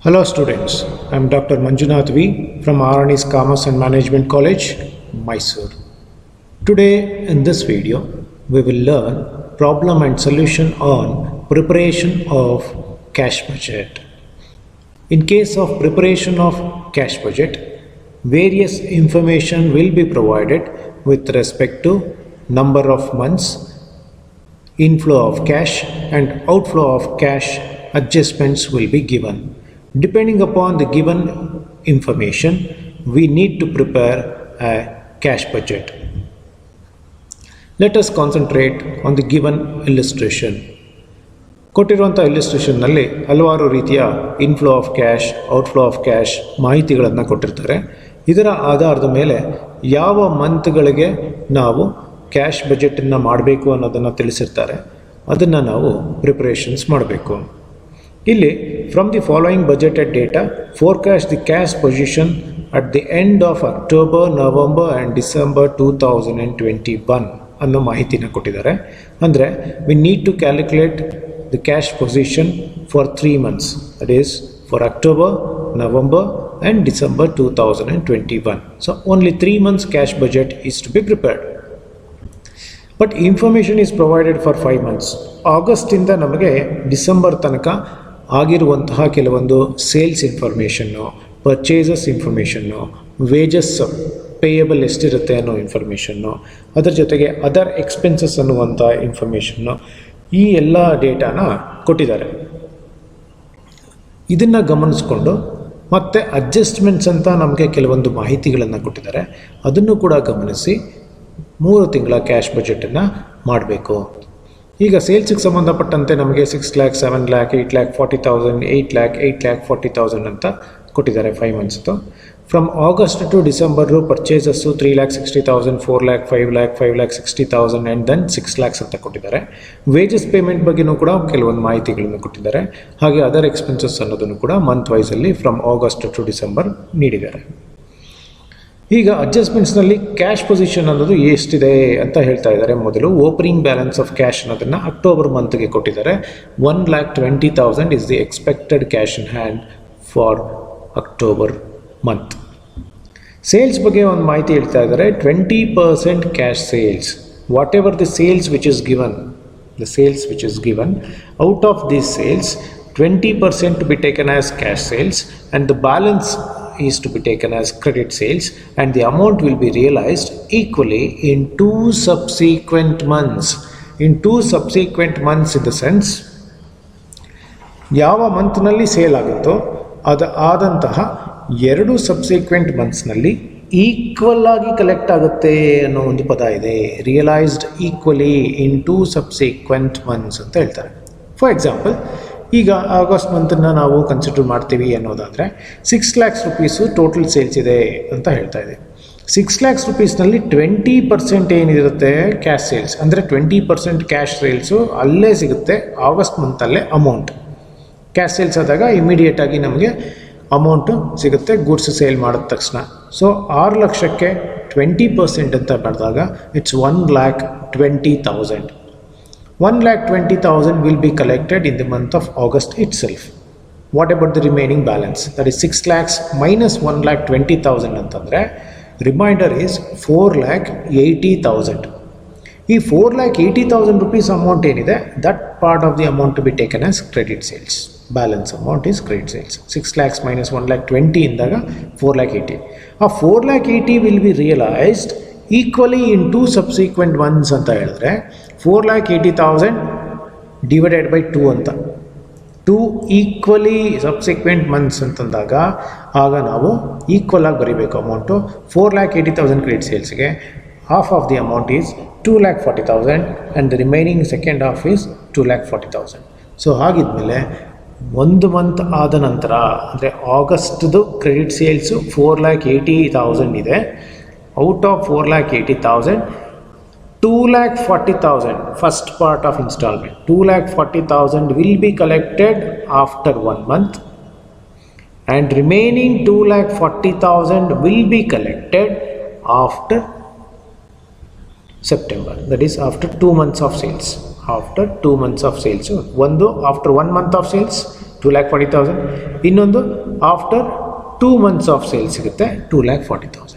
Hello students, I am Dr. Manjunath V from RN's Commerce and Management College, Mysore. Today in this video, we will learn problem and solution on preparation of cash budget. In case of preparation of cash budget, various information will be provided with respect to number of months, inflow of cash and outflow of cash adjustments will be given. Depending upon the given information, we need to prepare a cash budget. Let us concentrate on the given illustration. ಕೊಟ್ಟಿರುವಂಥ ಇಲ್ಲಿಸ್ಟ್ರೇಷನ್ನಲ್ಲಿ ಹಲವಾರು ರೀತಿಯ inflow of cash, outflow of cash ಮಾಹಿತಿಗಳನ್ನು ಕೊಟ್ಟಿರ್ತಾರೆ. ಇದರ ಆಧಾರದ ಮೇಲೆ ಯಾವ ಮಂತ್ಗಳಿಗೆ ನಾವು ಕ್ಯಾಶ್ ಬಜೆಟನ್ನು ಮಾಡಬೇಕು ಅನ್ನೋದನ್ನು ತಿಳಿಸಿರ್ತಾರೆ. ಅದನ್ನು ನಾವು ಪ್ರಿಪರೇಷನ್ಸ್ ಮಾಡಬೇಕು. ಇಲ್ಲಿ from the following budgeted data forecast the cash position at the end of October, November and December 2021 ಅನ್ನೋ ಮಾಹಿತಿನ ಕೊಟ್ಟಿದ್ದಾರೆ. ಅಂದರೆ we need to calculate the cash position for 3 months, that is for October, November and December 2021. So only 3 months cash budget is to be prepared. But information is provided for 5 months. ಆಗಸ್ಟಿಂದ ನಮಗೆ December ತನಕ ಆಗಿರುವಂತಹ ಕೆಲವೊಂದು sales ಇನ್ಫಾರ್ಮೇಷನ್ನು, purchases information, wages payable ಎಷ್ಟಿರುತ್ತೆ ಅನ್ನೋ information, ಅದರ ಜೊತೆಗೆ ಅದರ್ ಎಕ್ಸ್ಪೆನ್ಸಸ್ ಅನ್ನುವಂಥ ಇನ್ಫಾರ್ಮೇಷನ್ನು, ಈ ಎಲ್ಲ ಡೇಟಾನ ಕೊಟ್ಟಿದ್ದಾರೆ. ಇದನ್ನು ಗಮನಿಸ್ಕೊಂಡು ಮತ್ತು ಅಡ್ಜಸ್ಟ್ಮೆಂಟ್ಸ್ ಅಂತ ನಮಗೆ ಕೆಲವೊಂದು ಮಾಹಿತಿಗಳನ್ನು ಕೊಟ್ಟಿದ್ದಾರೆ. ಅದನ್ನು ಕೂಡ ಗಮನಿಸಿ 3 ತಿಂಗಳ ಕ್ಯಾಶ್ ಬಜೆಟನ್ನು ಮಾಡಬೇಕು. ಈಗ ಸೇಲ್ಸಿಗೆ ಸಂಬಂಧಪಟ್ಟಂತೆ ನಮಗೆ 6 lakh, 7 lakh, 8 lakh 40,000, 8 lakh, 8 lakh 40,000 ಅಂತ ಕೊಟ್ಟಿದ್ದಾರೆ 5 months. From August to December purchases 3 lakh 60,000, 4 lakh, 5 lakh, 5 lakh 60,000 and then 6 lakhs ಅಂತ ಕೊಟ್ಟಿದ್ದಾರೆ. ವೇಜಸ್ ಪೇಮೆಂಟ್ ಬಗ್ಗೆಯೂ ಕೂಡ ಕೆಲವೊಂದು ಮಾಹಿತಿಗಳನ್ನು ಕೊಟ್ಟಿದ್ದಾರೆ. ಹಾಗೆ ಅದರ್ ಎಕ್ಸ್ಪೆನ್ಸಸ್ ಅನ್ನೋದನ್ನು ಕೂಡ ಮಂತ್ ವೈಸಲ್ಲಿ ಫ್ರಮ್ ಆಗಸ್ಟ್ ಟು ಡಿಸೆಂಬರ್ ನೀಡಿದ್ದಾರೆ. ಈಗ ಅಡ್ಜಸ್ಟ್ಮೆಂಟ್ಸ್ನಲ್ಲಿ ಕ್ಯಾಶ್ ಪೊಸಿಷನ್ ಅನ್ನೋದು ಎಷ್ಟಿದೆ ಅಂತ ಹೇಳ್ತಾ ಇದ್ದಾರೆ. ಮೊದಲು ಓಪನಿಂಗ್ ಬ್ಯಾಲೆನ್ಸ್ ಆಫ್ ಕ್ಯಾಶ್ ಅನ್ನೋದನ್ನು ಅಕ್ಟೋಬರ್ ಮಂತ್ಗೆ ಕೊಟ್ಟಿದ್ದಾರೆ. 1,20,000 is the expected cash in hand for October month. Sales ಬಗ್ಗೆ ಒಂದು ಮಾಹಿತಿ ಹೇಳ್ತಾ ಇದ್ದಾರೆ. 20% cash sales, what ever the sales which is given, the sales which is given, out of this sales 20% to be taken as cash sales and the balance is to be taken as credit sales, and the amount will be realized equally in 2 subsequent months. In 2 subsequent months in the sense, ಯಾವ ಮಂತ್ನಲ್ಲಿ sale ಆಗುತ್ತೋ ಅದು ಆದಂತಹ 2 subsequent ಮಂತ್ಸ್ನಲ್ಲಿ equal ಆಗಿ collect ಆಗುತ್ತೆ ಅನ್ನೋ ಒಂದು ಪದ ಇದೆ. Realised equally in 2 subsequent months ಅಂತ ಹೇಳ್ತಾರೆ. ಫಾರ್ ಎಕ್ಸಾಂಪಲ್, ಈಗ ಆಗಸ್ಟ್ ಮಂತನ್ನು ನಾವು ಕನ್ಸಿಡರ್ ಮಾಡ್ತೀವಿ ಅನ್ನೋದಾದರೆ 6 lakhs rupees ಟೋಟಲ್ ಸೇಲ್ಸ್ ಇದೆ ಅಂತ ಹೇಳ್ತಾ ಇದೆ. 6 lakhs rupeesನಲ್ಲಿ 20% ಏನಿರುತ್ತೆ ಕ್ಯಾಶ್ ಸೇಲ್ಸ್, ಅಂದರೆ 20% ಕ್ಯಾಶ್ ಸೇಲ್ಸು ಅಲ್ಲೇ ಸಿಗುತ್ತೆ ಆಗಸ್ಟ್ ಮಂತಲ್ಲೇ ಅಮೌಂಟ್. ಕ್ಯಾಶ್ ಸೇಲ್ಸ್ ಆದಾಗ ಇಮಿಡಿಯೇಟಾಗಿ ನಮಗೆ ಅಮೌಂಟು ಸಿಗುತ್ತೆ ಗೂಡ್ಸ್ ಸೇಲ್ ಮಾಡಿದ ತಕ್ಷಣ. ಸೊ 6 ಲಕ್ಷಕ್ಕೆ 20% ಅಂತ ಮಾಡಿದಾಗ it's 1,20,000. 1,20,000 will be collected in the month of August itself. What about the remaining balance? That is 6 lakhs minus 1,20,000 ಅಂತಂದರೆ ರಿಮೈಂಡರ್ ಈಸ್ 4,80,000. ಈ 4,80,000 rupees ಅಮೌಂಟ್ ಏನಿದೆ, that part of the amount to be taken as credit sales. Balance amount is credit sales. 6 lakhs minus 1,20,000 ಇಂದಾಗ 4,80,000. ಆ 4,80,000 will be realised equally in 2 subsequent months ಅಂತ ಹೇಳಿದ್ರೆ 4,80,000 divided by 2 ಅಂತ. 2 equally subsequent months ಅಂತಂದಾಗ ಆಗ ನಾವು equal ಆಗಿ ಬರೀಬೇಕು ಅಮೌಂಟು. 4,80,000 ಕ್ರೆಡಿಟ್ ಸೇಲ್ಸ್ಗೆ half of the amount is 2,40,000 and the remaining second half is 2,40,000. So ಹಾಗಿದ್ಮೇಲೆ 1 ಮಂತ್ ಆದ ನಂತರ ಅಂದರೆ ಆಗಸ್ಟ್ದು ಕ್ರೆಡಿಟ್ ಸೇಲ್ಸು 4,80,000 ಇದೆ. Out of 4,80,000, 2,40,000 first part of installment, 2,40,000 will be collected after 1 month, and remaining 2,40,000 will be collected after September. That is after 2 months of sales. After 2 months of sales, after 1 month of sales, 2,40,000. ಇನ್ನೊಂದು after 2 months of sale ಸಿಗುತ್ತೆ 2,40,000.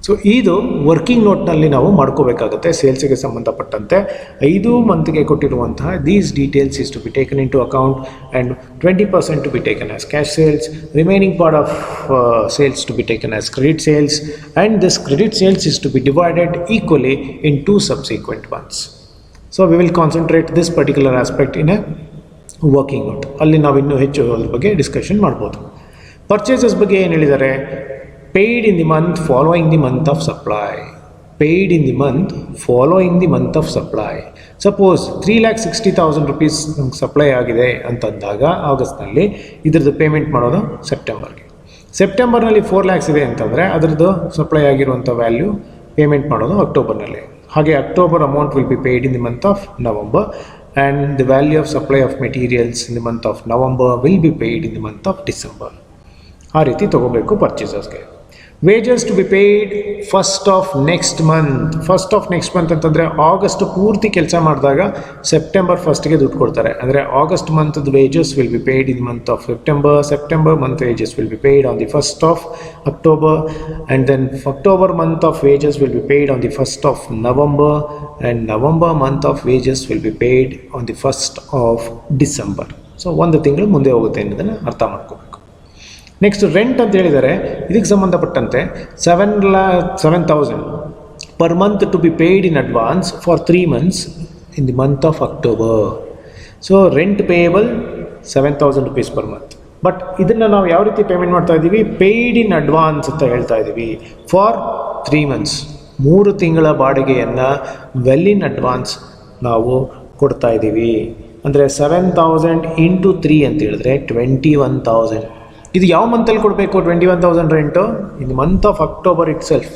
So ಇದು working ನೋಟ್ನಲ್ಲಿ ನಾವು ಮಾಡ್ಕೋಬೇಕಾಗುತ್ತೆ ಸೇಲ್ಸ್ಗೆ ಸಂಬಂಧಪಟ್ಟಂತೆ 5 ಮಂತ್ಗೆ ಕೊಟ್ಟಿರುವಂತಹ these details is to be taken into account and 20% to be taken as cash sales, remaining part of sales to be taken as credit sales, and this credit sales is to be divided equally in 2 subsequent months. So we will concentrate this particular aspect in a working note. ಅಲ್ಲಿ ನಾವು ಇನ್ನೂ ಹೆಚ್ಚು ಅದ್ರ ಬಗ್ಗೆ discussion ಮಾಡ್ಬೋದು. Purchases ಬಗ್ಗೆ ಏನು ಹೇಳಿದ್ದಾರೆ? paid in the month following the month of supply. Paid in the month following the month of supply. Suppose 3,60,000 rupees supply ಆಗಿದೆ ಅಂತಂದಾಗ ಆಗಸ್ಟ್ನಲ್ಲಿ ಇದರದ್ದು ಪೇಮೆಂಟ್ ಮಾಡೋದು ಸೆಪ್ಟೆಂಬರ್ಗೆ. ಸೆಪ್ಟೆಂಬರ್ನಲ್ಲಿ 4 lakhs ಇದೆ ಅಂತಂದರೆ ಅದರದ್ದು ಸಪ್ಲೈ ಆಗಿರುವಂಥ ವ್ಯಾಲ್ಯೂ ಪೇಮೆಂಟ್ ಮಾಡೋದು ಅಕ್ಟೋಬರ್ನಲ್ಲಿ. ಹಾಗೆ October amount will be paid in the month of November and the value of supply of materials in the month of November will be paid in the month of December. ಆ ರೀತಿ ತೊಗೋಬೇಕು ಪರ್ಚೇಸಸ್ಗೆ. Wages to be paid first of next month ಅಂತಂದರೆ August ಪೂರ್ತಿ ಕೆಲಸ ಮಾಡಿದಾಗ September 1ಗೆ ದುಡ್ಡು ಕೊಡ್ತಾರೆ. ಅಂದರೆ ಆಗಸ್ಟ್ ಮಂತ್ದು wages will be paid in month of September month wages will be paid on the 1st of October, and then October month of wages will be paid on the 1st of November, and November month of wages will be paid on the 1st of December. So ಒಂದು ತಿಂಗಳು ಮುಂದೆ ಹೋಗುತ್ತೆ ಅನ್ನೋದನ್ನು ಅರ್ಥ ಮಾಡ್ಕೋಬೇಕು. Next rent ಅಂತ ಹೇಳಿದರೆ ಇದಕ್ಕೆ ಸಂಬಂಧಪಟ್ಟಂತೆ 7,000 per month to be paid in advance for 3 months in the month of October. So rent payable 7,000 rupees per month. But ಇದನ್ನು ನಾವು ಯಾವ ರೀತಿ ಪೇಮೆಂಟ್ ಮಾಡ್ತಾ ಇದ್ದೀವಿ? ಪೇಯ್ಡ್ ಇನ್ ಅಡ್ವಾನ್ಸ್ ಅಂತ ಹೇಳ್ತಾ ಇದ್ದೀವಿ. ಫಾರ್ 3 months 3 ತಿಂಗಳ ಬಾಡಿಗೆಯನ್ನು ವೆಲ್ ಇನ್ ಅಡ್ವಾನ್ಸ್ ನಾವು ಕೊಡ್ತಾ ಇದ್ದೀವಿ. ಅಂದರೆ 7,000 ಇಂಟು 3 ಅಂತ ಹೇಳಿದ್ರೆ 21,000. ಇದು ಯಾವ ಮಂತಲ್ಲಿ ಕೊಡಬೇಕು? 21,000 rent in month of October itself.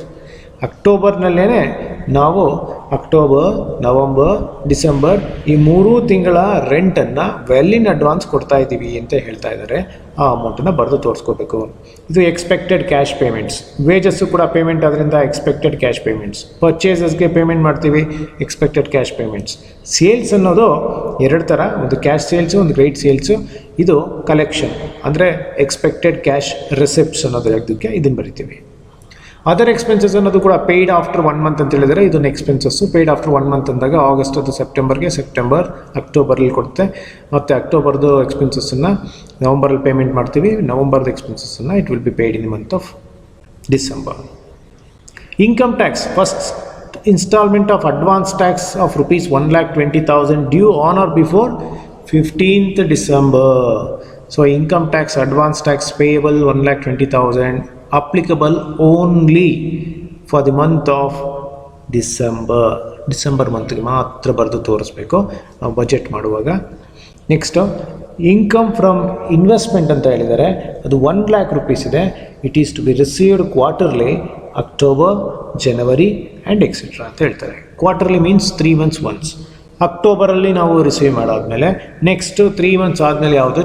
ಅಕ್ಟೋಬರ್ನಲ್ಲೇ ನಾವು ಅಕ್ಟೋಬರ್, ನವಂಬರ್, ಡಿಸೆಂಬರ್ ಈ 3 ತಿಂಗಳ ರೆಂಟನ್ನು ವೆಲ್ ಇನ್ ಅಡ್ವಾನ್ಸ್ ಕೊಡ್ತಾ ಇದ್ದೀವಿ ಅಂತ ಹೇಳ್ತಾ ಇದ್ದಾರೆ. ಆ ಅಮೌಂಟನ್ನು ಬರೆದು ತೋರಿಸ್ಕೋಬೇಕು. ಇದು ಎಕ್ಸ್ಪೆಕ್ಟೆಡ್ ಕ್ಯಾಶ್ ಪೇಮೆಂಟ್ಸ್. ವೇಜಸ್ಸು ಕೂಡ ಪೇಮೆಂಟ್ ಅದರಿಂದ ಎಕ್ಸ್ಪೆಕ್ಟೆಡ್ ಕ್ಯಾಶ್ ಪೇಮೆಂಟ್ಸ್. ಪರ್ಚೇಸಸ್ಗೆ ಪೇಮೆಂಟ್ ಮಾಡ್ತೀವಿ, ಎಕ್ಸ್ಪೆಕ್ಟೆಡ್ ಕ್ಯಾಶ್ ಪೇಮೆಂಟ್ಸ್. ಸೇಲ್ಸ್ ಅನ್ನೋದು 2 ಥರ, ಒಂದು ಕ್ಯಾಶ್ ಸೇಲ್ಸು, ಒಂದು ಕ್ರೆಡಿಟ್ ಸೇಲ್ಸು. ಇದು ಕಲೆಕ್ಷನ್ ಅಂದರೆ ಎಕ್ಸ್ಪೆಕ್ಟೆಡ್ ಕ್ಯಾಶ್ ರಿಸಿಪ್ಟ್ಸ್ ಅನ್ನೋದಕ್ಕೆ ಇದನ್ನು ಬರಿತೀವಿ. ಅದರ್ ಎಕ್ಸ್ಪೆನ್ಸಸ್ ಅನ್ನೋದು ಕೂಡ ಪೇಯ್ಡ್ ಆಫ್ಟರ್ 1 month ಅಂತ ಹೇಳಿದರೆ ಇದನ್ನು ಎಕ್ಸ್ಪೆನ್ಸಸ್ಸು. ಪೇಯ್ಡ್ ಆಫ್ಟರ್ 1 month ಅಂದಾಗ ಆಗಸ್ಟ್ ಅದು ಸೆಪ್ಟೆಂಬರ್, ಅಕ್ಟೋಬರಲ್ಲಿ ಕೊಡುತ್ತೆ. ಮತ್ತು ಅಕ್ಟೋಬರ್ದು ಎಕ್ಸ್ಪೆನ್ಸಸ್ಸನ್ನು ನವಂಬರಲ್ಲಿ ಪೇಮೆಂಟ್ ಮಾಡ್ತೀವಿ. ನವಂಬರ್ದು ಎಕ್ಸ್ಪೆನ್ಸಸ್ಸನ್ನು it will be paid in the month of December. Income tax first instalment of advance tax of rupees 1,20,000 due on or before 15th December. So income tax advance tax payable 1,20,000 applicable only for the month of December ಮಂತ್ಗೆ ಮಾತ್ರ ಬರೆದು ತೋರಿಸ್ಬೇಕು ನಾವು budget ಮಾಡುವಾಗ. Next income from investment ಅಂತ ಹೇಳಿದರೆ ಅದು 1 lakh rupees ಇದೆ. It is to be received quarterly, October, January and etcetera ಅಂತ ಹೇಳ್ತಾರೆ. Quarterly means 3 months once. ಅಕ್ಟೋಬರಲ್ಲಿ ನಾವು ರಿಸೀವ್ ಮಾಡಾದಮೇಲೆ ನೆಕ್ಸ್ಟು 3 months ಆದಮೇಲೆ ಯಾವುದು?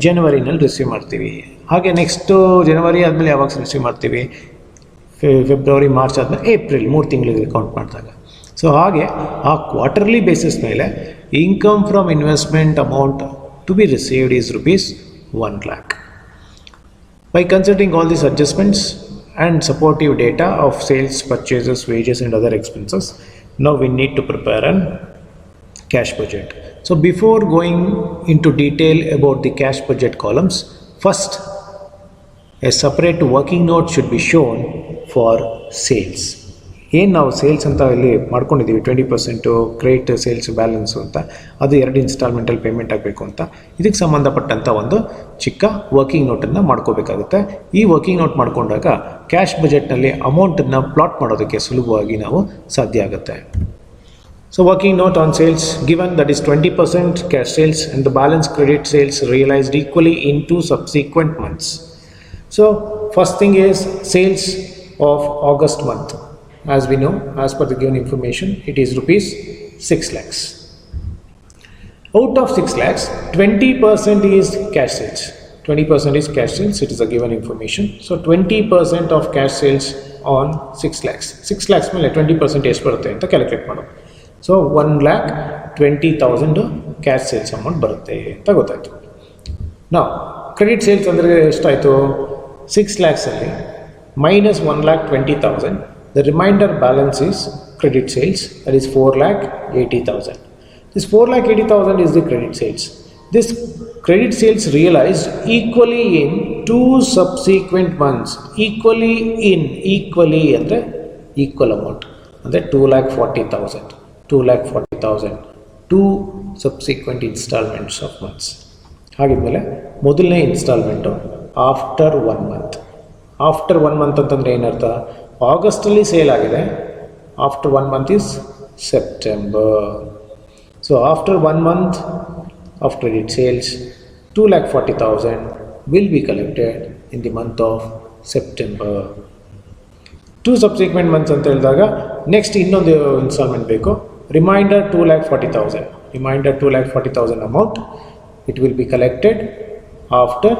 ಜನವರಿನಲ್ಲಿ ರಿಸೀವ್ ಮಾಡ್ತೀವಿ. ಹಾಗೆ ನೆಕ್ಸ್ಟು ಜನವರಿ ಆದಮೇಲೆ ಯಾವಾಗ ರಿಸೀವ್ ಮಾಡ್ತೀವಿ? ಫೆಬ್ರವರಿ, ಮಾರ್ಚ್ ಆದಮೇಲೆ ಏಪ್ರಿಲ್, 3 ತಿಂಗಳಿಗೆ ಕೌಂಟ್ ಮಾಡಿದಾಗ. ಸೊ ಹಾಗೆ ಆ ಕ್ವಾರ್ಟರ್ಲಿ ಬೇಸಿಸ್ ಮೇಲೆ income from investment amount to be received is rupees 1 lakh. By considering all these adjustments and supportive data of sales, purchases, wages and other expenses, now we need to prepare an cash budget. So before going into detail about the cash budget columns, first a separate working note should be shown for sales. ಏನು ನಾವು sales ಅಂತ ಇಲ್ಲಿ ಮಾಡ್ಕೊಂಡಿದ್ದೀವಿ 20% credit sales balance ಅಂತ, ಅದು 2 ಇನ್ಸ್ಟಾಲ್ಮೆಂಟಲ್ಲಿ payment ಆಗಬೇಕು ಅಂತ. ಇದಕ್ಕೆ ಸಂಬಂಧಪಟ್ಟಂಥ ಒಂದು ಚಿಕ್ಕ ವರ್ಕಿಂಗ್ ನೋಟನ್ನು ಮಾಡ್ಕೋಬೇಕಾಗುತ್ತೆ. ಈ ವರ್ಕಿಂಗ್ ನೋಟ್ ಮಾಡಿಕೊಂಡಾಗ ಕ್ಯಾಶ್ ಬಜೆಟ್ನಲ್ಲಿ ಅಮೌಂಟನ್ನು ಪ್ಲಾಟ್ ಮಾಡೋದಕ್ಕೆ ಸುಲಭವಾಗಿ ನಾವು ಸಾಧ್ಯ ಆಗುತ್ತೆ. So working note on sales given, that is 20% cash sales and the balance credit sales realized equally in 2 subsequent months. So first thing is sales of August month. As we know, as per the given information, it is rupees 6 lakhs. Out of 6 lakhs, 20% is cash sales. 20% is cash sales, it is a given information. So 20% of cash sales on 6 lakhs. 6 lakhs ಮೇಲೆ 20% ಎಷ್ಟು ಬರುತ್ತೆ ಅಂತ calculate ಮಾಡೋದು. So 1,20,000 cash sales amount ಬರುತ್ತೆ ಅಂತ ಗೊತ್ತಾಯಿತು. Now credit sales ಅಂದರೆ ಎಷ್ಟಾಯಿತು 6 lakhs ಅಲ್ಲಿ minus 1,20,000. The remainder balance is credit sales, that is 4,80,000. This 4,80,000 is the credit sales. This credit sales realized equally in two subsequent months. Equally ಅಂದರೆ equal amount ಅಂದರೆ 2,40,000. 2,40,000 two subsequent installments of months. ಹಾಗಿದ್ಮೇಲೆ ಮೊದಲನೇ instalment after 1 month. After 1 month ಅಂತಂದರೆ ಏನರ್ಥ, ಆಗಸ್ಟಲ್ಲಿ sale ಆಗಿದೆ, after 1 month is September. So after 1 month of credit sales 2,40,000 will be collected in the month of September. Two subsequent months ಅಂತ ಹೇಳಿದಾಗ next ಇನ್ನೊಂದು installment ಬೇಕು, reminder 2,40,000. Reminder 2,40,000 amount it will be collected after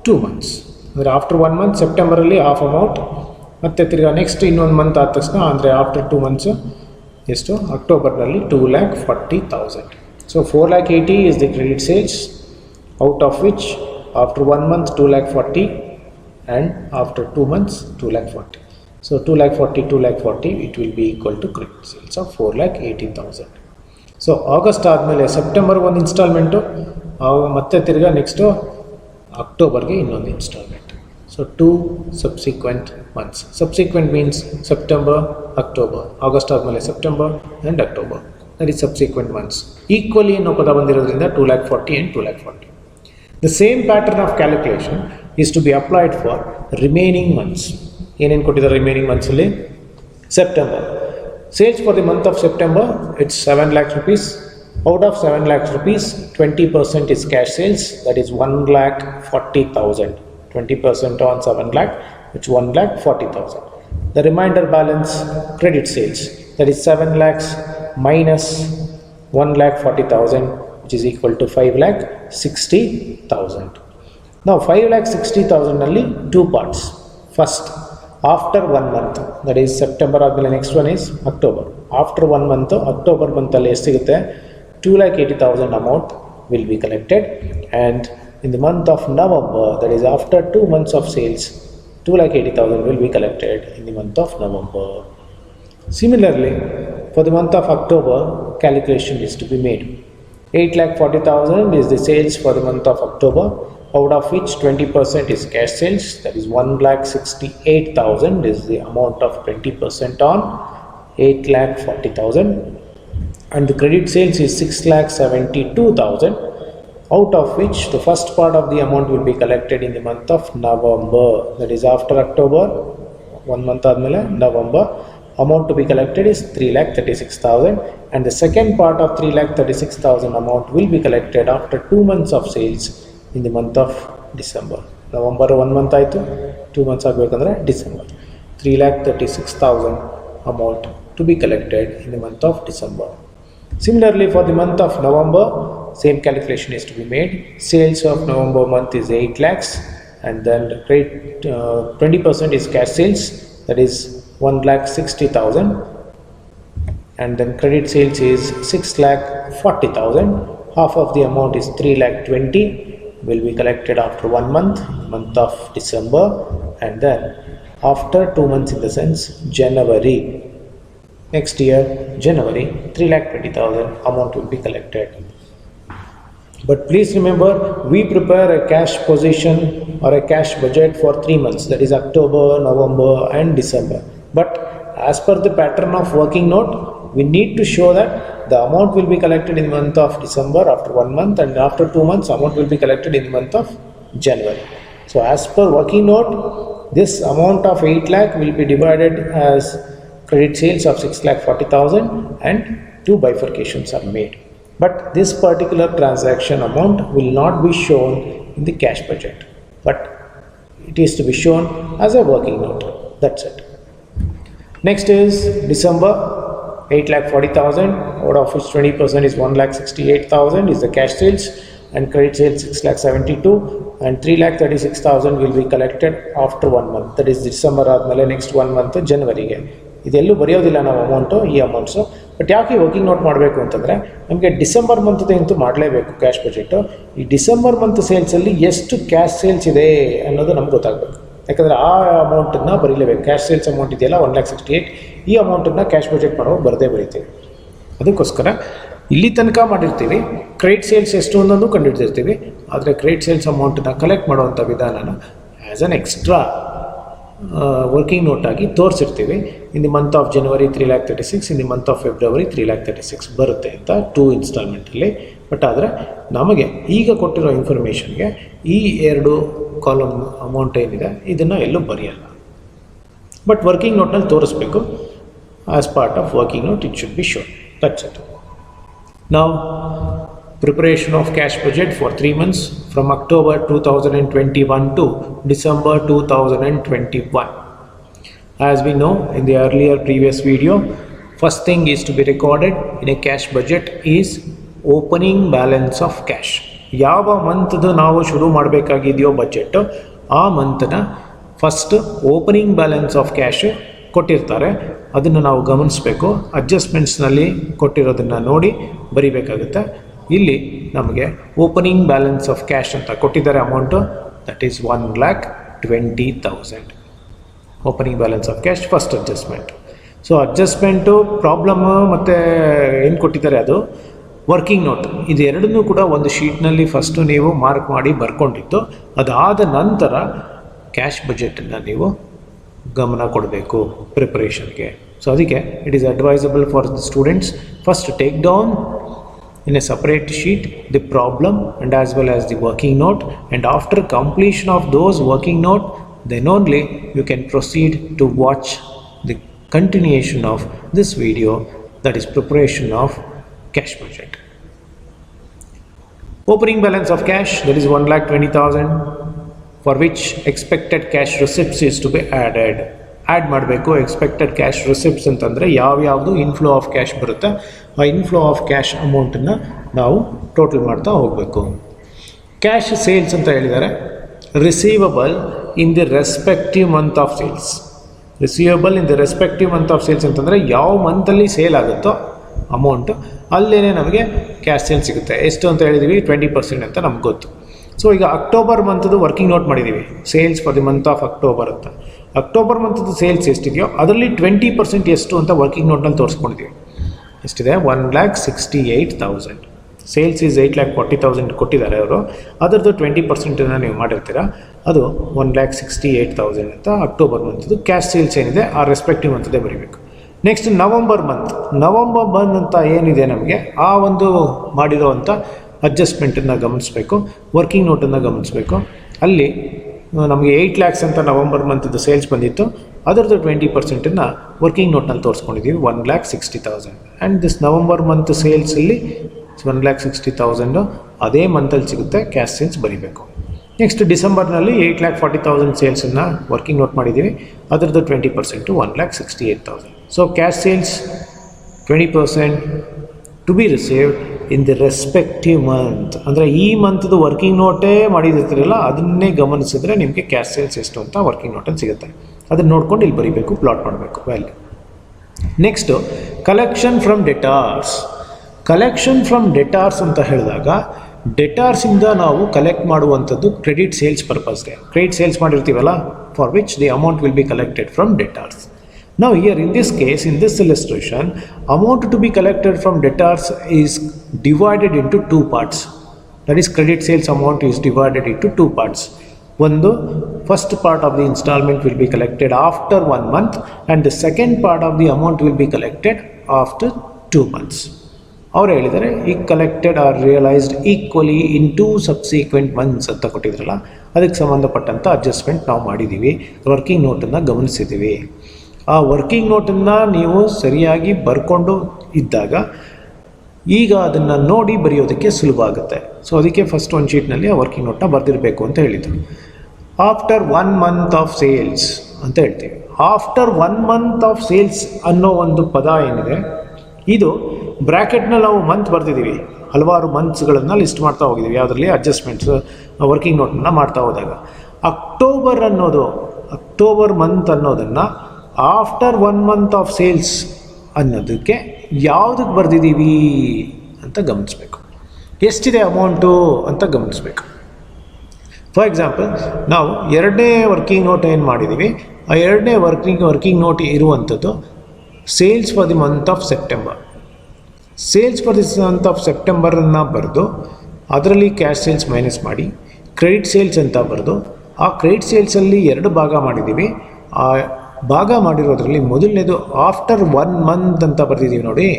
2 months. ಅಂದರೆ after 1 month ಸೆಪ್ಟೆಂಬರಲ್ಲಿ half amount, ಮತ್ತು ತಿರ್ಗಾ next ಇನ್ನೊಂದು month ಆದ ತಕ್ಷಣ ಅಂದರೆ ಆಫ್ಟರ್ 2 months ಎಷ್ಟು ಅಕ್ಟೋಬರ್ನಲ್ಲಿ 2,40,000. So 4,80,000 is the credit sales, out of which after 1 month 2,40,000 and after 2 months 2,40,000. So 2,40,000 it will be equal to credit sales of 4,80,000. So August ಆದಮೇಲೆ ಸೆಪ್ಟೆಂಬರ್ ಒಂದು ಇನ್ಸ್ಟಾಲ್ಮೆಂಟು, ಮತ್ತೆ ತಿರ್ಗಾ ನೆಕ್ಸ್ಟು ಅಕ್ಟೋಬರ್ಗೆ ಇನ್ನೊಂದು instalment. So 2 subsequent months. Subsequent means September, October. August ಆದಮೇಲೆ September and October, that is subsequent months. Equally ಅನ್ನೋ ಪದ ಬಂದಿರೋದ್ರಿಂದ 2,40,000 and 2,40,000. The same pattern of calculation is to be applied for remaining months. ಏನೇನು ಕೊಟ್ಟಿದ್ದಾರೆ remaining ಮಂತ್ಸಲ್ಲಿ? September sales for the month of September it's 7 lakhs rupees. Out of 7 lakhs rupees 20% is cash sales, that is 1,40,000. 20% on 7 lakh, it's 1,40,000. The remainder balance credit sales, that is 7 lakhs minus 1,40,000, which is equal to 5,60,000. Now 5,60,000 ನಲ್ಲಿ 2 parts. First, after 1 month, that is September ಆದಮೇಲೆ next one is October. After 1 month, October ಮಂತಲ್ಲಿ ಎಷ್ಟು ಸಿಗುತ್ತೆ? 2,80,000 amount will be collected, and in the month of November, that is after 2 months of sales, 2,80,000 will be collected in the month of November. Similarly, for the month of October, calculation is to be made. 8,40,000 is the sales for the month of October, out of which 20% is cash sales, that is 1,68,000 is the amount of 20% on 8,40,000, and the credit sales is 6,72,000, out of which the first part of the amount will be collected in the month of November, that is after October 1 month ಆದಮೇಲೆ November. Amount to be collected is 3,36,000, and the second part of 3,36,000 amount will be collected after 2 months of sales in the month of December. November 1 month ಆಯಿತು, 2 months ಆಗಬೇಕಂದ್ರೆ December. 3,36,000 amount to be collected in the month of December. Similarly, for the month of November, same calculation is to be made. Sales of November month is 8 lakhs, and then 20% is cash sales, that is 1,60,000, and then credit sales is 6,40,000. Half of the amount is 3,20,000 will be collected after 1 month, month of December, and then after 2 months, in the sense January. Next year, January, 3,20,000 amount will be collected. But please remember, we prepare a cash position or a cash budget for 3 months, that is October, November and December. But as per the pattern of working note, we need to show that the amount will be collected in the month of December after 1 month, and after 2 months amount will be collected in the month of January. So as per working note, this amount of 8 lakh will be divided as credit sales of 6,40,000, and 2 bifurcations are made. But this particular transaction amount will not be shown in the cash budget, but it is to be shown as a working note. That's it. Next is December, 8,40,000, out of which 20% is 1,68,000 is the cash sales, and credit sales 6,72,000, and 3,36,000 will be collected after 1 month, that is December ಆದಮೇಲೆ next 1 month January ಗೆ. ಇದೆಲ್ಲೂ ಬರೆಯೋದಿಲ್ಲ ನಾವು amount, ಈ amounts but ಯಾಕೆ ಈ working note ಮಾಡಬೇಕು ಅಂತಂದರೆ ನಮಗೆ December ಮಂತ್ದಂತೂ ಮಾಡಲೇಬೇಕು ಕ್ಯಾಶ್ ಬಜೆಟು. ಈ ಡಿಸೆಂಬರ್ ಮಂತ್ ಸೇಲ್ಸಲ್ಲಿ ಎಷ್ಟು ಕ್ಯಾಶ್ ಸೇಲ್ಸ್ ಇದೆ ಅನ್ನೋದು ನಮ್ಗೆ ಗೊತ್ತಾಗಬೇಕು. ಯಾಕಂದರೆ ಆ ಅಮೌಂಟನ್ನು ಬರೀಲೇಬೇಕು. ಕ್ಯಾಶ್ ಸೇಲ್ಸ್ ಅಮೌಂಟ್ ಇದೆಯಲ್ಲ 1,68,000, ಈ ಅಮೌಂಟನ್ನು ಕ್ಯಾಶ್ ಬಜೆಟ್ ಮಾಡುವಾಗ ಬರದೇ ಬರೀತೀವಿ. ಅದಕ್ಕೋಸ್ಕರ ಇಲ್ಲಿ ತನಕ ಮಾಡಿರ್ತೀವಿ, ಕ್ರೆಡಿಟ್ ಸೇಲ್ಸ್ ಎಷ್ಟು ಅನ್ನೋದು ಕಂಡುಹಿಡ್ದಿರ್ತೀವಿ. ಆದರೆ ಕ್ರೆಡಿಟ್ ಸೇಲ್ಸ್ ಅಮೌಂಟನ್ನು ಕಲೆಕ್ಟ್ ಮಾಡುವಂಥ ವಿಧಾನನ ಆ್ಯಸ್ ಅನ್ ಎಕ್ಸ್ಟ್ರಾ ವರ್ಕಿಂಗ್ ನೋಟಾಗಿ ತೋರಿಸಿರ್ತೀವಿ. In the month of January 3,36,000, in the month of February 3,36,000 ಬರುತ್ತೆ ಅಂತ 2 ಇನ್ಸ್ಟಾಲ್ಮೆಂಟಲ್ಲಿ. ಬಟ್ ಆದರೆ ನಮಗೆ ಈಗ ಕೊಟ್ಟಿರೋ ಇನ್ಫಾರ್ಮೇಷನ್ಗೆ ಈ 2 ಕಾಲಮ್ ಅಮೌಂಟ್ ಏನಿದೆ ಇದನ್ನು ಎಲ್ಲೂ ಬರೆಯಲ್ಲ. ಬಟ್ ವರ್ಕಿಂಗ್ ನೋಟ್ನಲ್ಲಿ ತೋರಿಸ್ಬೇಕು. As part of working note it should be shown. That's it. Now, preparation of cash budget for 3 months from October 2021 to December 2021. As we know in the earlier previous video, first thing is to be recorded in a cash budget is opening balance of cash. ಯಾವ ಮಂತ್ದು ನಾವು ಶುರು ಮಾಡಬೇಕಾಗಿದೆಯೋ budget, ಆ ಮಂತ್ನ first opening balance of cash ಕೊಟ್ಟಿರ್ತಾರೆ, ಅದನ್ನು ನಾವು ಗಮನಿಸಬೇಕು. ಅಡ್ಜಸ್ಟ್ಮೆಂಟ್ಸ್ನಲ್ಲಿ ಕೊಟ್ಟಿರೋದನ್ನು ನೋಡಿ ಬರಿಬೇಕಾಗುತ್ತೆ. ಇಲ್ಲಿ ನಮಗೆ ಓಪನಿಂಗ್ ಬ್ಯಾಲೆನ್ಸ್ ಆಫ್ ಕ್ಯಾಶ್ ಅಂತ ಕೊಟ್ಟಿದ್ದಾರೆ amount, that is 1,20,000 opening balance of cash first adjustment. So adjustment, problem ಮತ್ತು ಏನು ಕೊಟ್ಟಿದ್ದಾರೆ ಅದು ವರ್ಕಿಂಗ್ ನೋಟ್, ಇದು ಎರಡನ್ನೂ ಕೂಡ ಒಂದು ಶೀಟ್ನಲ್ಲಿ ಫಸ್ಟು ನೀವು ಮಾರ್ಕ್ ಮಾಡಿ ಬರ್ಕೊಂಡಿದ್ದು, ಅದಾದ ನಂತರ ಕ್ಯಾಶ್ ಬಜೆಟನ್ನು ನೀವು ಗಮನ ಕೊಡಬೇಕು ಪ್ರಿಪರೇಷನ್ಗೆ. ಸೊ ಅದಕ್ಕೆ it is advisable for the students first take down in a separate sheet the problem and as well as the working note, and after completion of those working note then only you can proceed to watch the continuation of this video, that is preparation of cash budget. Opening balance of cash, that is 1,20,000, for which expected cash receipts is to be added. Add ಮಾಡಬೇಕು. Expected cash receipts ಅಂತಂದರೆ ಯಾವ್ಯಾವುದು inflow of cash ಬರುತ್ತೆ, ಆ inflow of cash ಅಮೌಂಟನ್ನು ನಾವು total ಮಾಡ್ತಾ ಹೋಗಬೇಕು. Cash sales ಅಂತ ಹೇಳಿದ್ದಾರೆ, receivable in the respective month of sales. Receivable in the respective month of sales ಅಂತಂದರೆ ಯಾವ ಮಂತಲ್ಲಿ ಸೇಲ್ ಆಗುತ್ತೋ ಅಮೌಂಟು ಅಲ್ಲೇ ನಮಗೆ ಕ್ಯಾಶ್ ಸೇಲ್ ಸಿಗುತ್ತೆ. ಎಷ್ಟು ಅಂತ ಹೇಳಿದ್ದೀವಿ, 20% ಅಂತ ನಮ್ಗೆ ಗೊತ್ತು. ಸೊ ಈಗ ಅಕ್ಟೋಬರ್ ಮಂತ್ದು ವರ್ಕಿಂಗ್ ನೋಟ್ ಮಾಡಿದ್ದೀವಿ, sales for the month of October ಅಂತ. ಅಕ್ಟೋಬರ್ ಮಂತ್ದು ಸೇಲ್ಸ್ ಎಷ್ಟಿದೆಯೋ ಅದರಲ್ಲಿ 20% ಎಷ್ಟು ಅಂತ ವರ್ಕಿಂಗ್ ನೋಟ್ನಲ್ಲಿ ತೋರಿಸ್ಕೊಂಡಿದ್ದೀವಿ. ಎಷ್ಟಿದೆ, 1,68,000. ಸೇಲ್ಸ್ ಈಸ್ 8,40,000 ಕೊಟ್ಟಿದ್ದಾರೆ ಅವರು, ಅದರದ್ದು 20% ನೀವು ಮಾಡಿರ್ತೀರ, ಅದು 1,68,000 ಅಂತ ಅಕ್ಟೋಬರ್ ಮಂತ್ದು ಕ್ಯಾಶ್ ಸೇಲ್ಸ್ ಏನಿದೆ ಆ ರೆಸ್ಪೆಕ್ಟಿವ್ ಮಂತ್ದೇ ಬರೀಬೇಕು. ನೆಕ್ಸ್ಟ್ ನವಂಬರ್ ಮಂತ್ ಅಂತ ಏನಿದೆ ನಮಗೆ, ಆ ಒಂದು ಮಾಡಿರೋ ಅಂಥ ಅಡ್ಜಸ್ಟ್ಮೆಂಟನ್ನು ಗಮನಿಸಬೇಕು, ವರ್ಕಿಂಗ್ ನೋಟನ್ನು ಗಮನಿಸಬೇಕು. ಅಲ್ಲಿ ನಮಗೆ 8 lakhs ಅಂತ ನವಂಬರ್ ಮಂತ್ದು ಸೇಲ್ಸ್ ಬಂದಿತ್ತು, ಅದರದ್ದು 20%ನ್ನು ವರ್ಕಿಂಗ್ ನೋಟ್ನಲ್ಲಿ ತೋರಿಸ್ಕೊಂಡಿದ್ದೀವಿ, 1,60,000. ಆ್ಯಂಡ್ ದಿಸ್ ನವಂಬರ್ ಮಂತ್ ಸೇಲ್ಸಲ್ಲಿ 1,60,000 ಅದೇ ಮಂತಲ್ಲಿ ಸಿಗುತ್ತೆ, ಕ್ಯಾಶ್ ಸೇಲ್ಸ್ ಬರೀಬೇಕು. ನೆಕ್ಸ್ಟ್ ಡಿಸೆಂಬರ್ನಲ್ಲಿ 8,40,000 ಸೇಲ್ಸನ್ನು ವರ್ಕಿಂಗ್ ನೋಟ್ ಮಾಡಿದ್ದೀವಿ, ಅದರದ್ದು 20% 1,68,000. So cash sales 20% to be received in the respective month. ಅಂದರೆ ಈ ಮಂತ್ದು ವರ್ಕಿಂಗ್ ನೋಟೇ ಮಾಡಿದಿರ್ತೀರಲ್ಲ ಅದನ್ನೇ ಗಮನಿಸಿದ್ರೆ ನಿಮಗೆ ಕ್ಯಾಶ್ ಸೇಲ್ಸ್ ಎಷ್ಟು ಅಂತ ವರ್ಕಿಂಗ್ ನೋಟಲ್ಲಿ ಸಿಗುತ್ತೆ. ಅದನ್ನು ನೋಡ್ಕೊಂಡು ಇಲ್ಲಿ ಬರೀಬೇಕು, ಪ್ಲಾಟ್ ಮಾಡಬೇಕು value. Next collection from debtors. Collection from debtors ಅಂತ ಹೇಳಿದಾಗ ಡೆಟಾರ್ಸಿಂದ ನಾವು ಕಲೆಕ್ಟ್ ಮಾಡುವಂಥದ್ದು ಕ್ರೆಡಿಟ್ ಸೇಲ್ಸ್ ಪರ್ಪಸ್ಗೆ. ಕ್ರೆಡಿಟ್ ಸೇಲ್ಸ್ ಮಾಡಿರ್ತೀವಲ್ಲ, for which the amount will be collected from debtors. Now here in this case, in this illustration, amount to be collected from debtors is divided into 2 parts. That is, credit sales amount is divided into 2 parts. One, the first part of the installment will be collected after 1 month, and the second part of the amount will be collected after 2 months. ಅವರು ಹೇಳಿದರೆ ಈ collected R realised equally in 2 subsequent months ಅಂತ ಕೊಟ್ಟಿದ್ರಲ್ಲ, ಅದಕ್ಕೆ ಸಂಬಂಧಪಟ್ಟಂಥ adjustment ನಾವು ಮಾಡಿದ್ದೀವಿ, working ನೋಟನ್ನು ಗಮನಿಸಿದ್ದೀವಿ. ಆ working ನೋಟನ್ನು ನೀವು ಸರಿಯಾಗಿ ಬರ್ಕೊಂಡು ಇದ್ದಾಗ ಈಗ ಅದನ್ನು ನೋಡಿ ಬರೆಯೋದಕ್ಕೆ ಸುಲಭ ಆಗುತ್ತೆ. ಸೊ ಅದಕ್ಕೆ ಫಸ್ಟ್ ಒಂದು ಶೀಟ್ನಲ್ಲಿ ಆ ವರ್ಕಿಂಗ್ ನೋಟನ್ನ ಬರೆದಿರಬೇಕು ಅಂತ ಹೇಳಿದರು. ಆಫ್ಟರ್ 1 month ಆಫ್ ಸೇಲ್ಸ್ ಅಂತ ಹೇಳ್ತೀವಿ. ಆಫ್ಟರ್ 1 month ಆಫ್ ಸೇಲ್ಸ್ ಅನ್ನೋ ಒಂದು ಪದ ಏನಿದೆ, ಇದು ಬ್ರ್ಯಾಕೆಟ್ನಲ್ಲಿ ನಾವು ಮಂತ್ ಬರೆದಿದ್ದೀವಿ, ಹಲವಾರು ಮಂತ್ಸ್ಗಳನ್ನು ಲಿಸ್ಟ್ ಮಾಡ್ತಾ ಹೋಗಿದ್ದೀವಿ ಯಾವುದರಲ್ಲಿ ಅಡ್ಜಸ್ಟ್ಮೆಂಟ್ಸ್ ವರ್ಕಿಂಗ್ ನೋಟನ್ನು ಮಾಡ್ತಾ ಹೋದಾಗ. ಅಕ್ಟೋಬರ್ ಮಂತ್ ಅನ್ನೋದನ್ನು ಆಫ್ಟರ್ 1 month ಆಫ್ ಸೇಲ್ಸ್ ಅನ್ನೋದಕ್ಕೆ ಯಾವುದಕ್ಕೆ ಬರೆದಿದ್ದೀವಿ ಅಂತ ಗಮನಿಸಬೇಕು. ಎಷ್ಟಿದೆ ಅಮೌಂಟು ಅಂತ ಗಮನಿಸಬೇಕು. ಫಾರ್ ಎಕ್ಸಾಂಪಲ್, ನಾವು ಎರಡನೇ ವರ್ಕಿಂಗ್ ನೋಟ್ ಏನು ಮಾಡಿದ್ದೀವಿ, ಆ ಎರಡನೇ ವರ್ಕಿಂಗ್ ನೋಟ್ ಇರುವಂಥದ್ದು sales for the month of September. Sales for the month of ಸೆಪ್ಟೆಂಬರನ್ನು ಬರೆದು ಅದರಲ್ಲಿ ಕ್ಯಾಶ್ ಸೇಲ್ಸ್ ಮೈನಸ್ ಮಾಡಿ ಕ್ರೆಡಿಟ್ ಸೇಲ್ಸ್ ಅಂತ ಬರೆದು, ಆ ಕ್ರೆಡಿಟ್ ಸೇಲ್ಸಲ್ಲಿ 2 ಭಾಗ ಮಾಡಿದ್ದೀವಿ. ಆ ಭಾಗ ಮಾಡಿರೋದ್ರಲ್ಲಿ ಮೊದಲನೇದು ಆಫ್ಟರ್ 1 ಮಂತ್ ಅಂತ ಬರೆದಿದ್ದೀವಿ ನೋಡಿ.